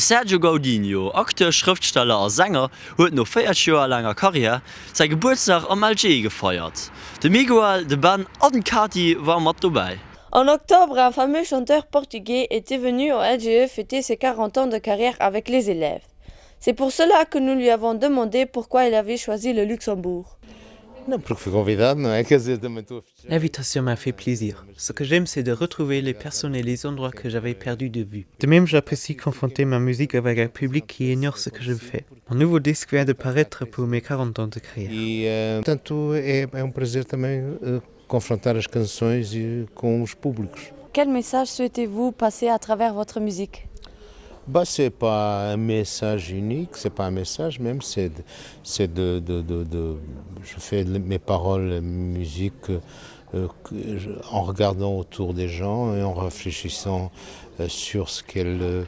Sergio Gaudinho, Akteur, Schriftsteller a Sänger, huet no 4 Joer langer Karriere sei Geburtstag am Alger gefeiert. De Miguel, de Ben a den Kati war mat dabei. En octobre, un fameux chanteur portugais était venu au LGE fêter ses 40 ans de carrière avec les élèves. C'est pour cela que nous lui avons demandé pourquoi il avait choisi le Luxembourg. L'invitation m'a fait plaisir. Ce que j'aime, c'est de retrouver les personnes et les endroits que j'avais perdus de vue. De même, j'apprécie confronter ma musique avec un public qui ignore ce que je fais. Mon nouveau disque vient de paraître pour mes 40 ans de carrière. Portanto, é prazer também confrontar as canções com os públicos. Quel message souhaitez-vous passer à travers votre musique? Ce n'est pas un message unique, c'est pas un message même, je fais mes paroles, musique en regardant autour des gens et en réfléchissant sur ce qu'ils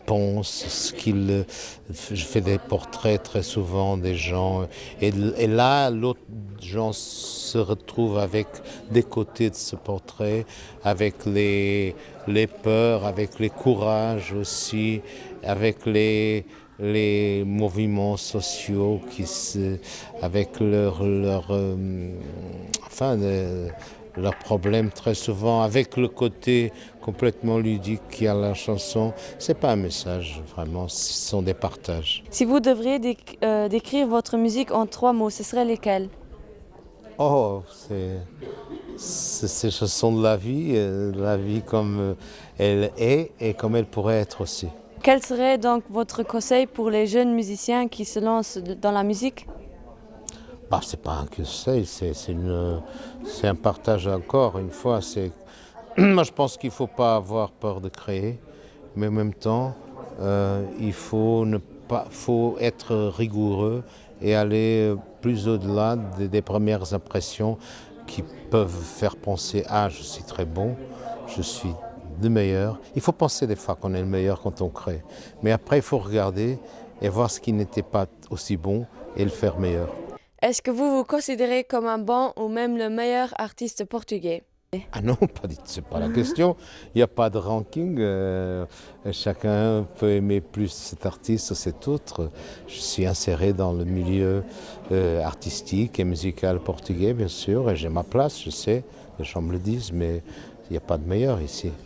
pensent, je fais des portraits très souvent des gens et là l'autre gens se retrouve avec des côtés de ce portrait, avec les peurs, avec les courages aussi, avec les mouvements sociaux avec leurs problèmes très souvent, avec le côté complètement ludique qu'il y a la chanson. C'est pas un message vraiment, ce sont des partages. Si vous devriez décrire votre musique en 3 mots, ce seraient lesquels? Oh, c'est ces chansons de la vie comme elle est et comme elle pourrait être aussi. Quel serait donc votre conseil pour les jeunes musiciens qui se lancent dans la musique? C'est pas un conseil, c'est un partage encore une fois. Moi je pense qu'il ne faut pas avoir peur de créer, mais en même temps il faut être rigoureux et aller plus au-delà des premières impressions qui peuvent faire penser « Ah, je suis très bon, je suis le meilleur ». Il faut penser des fois qu'on est le meilleur quand on crée. Mais après, il faut regarder et voir ce qui n'était pas aussi bon et le faire meilleur. Est-ce que vous vous considérez comme un bon ou même le meilleur artiste portugais? Ah non, c'est pas la question. Il n'y a pas de ranking. Chacun peut aimer plus cet artiste ou cet autre. Je suis inséré dans le milieu artistique et musical portugais, bien sûr, et j'ai ma place, je sais, les gens me le disent, mais il n'y a pas de meilleur ici.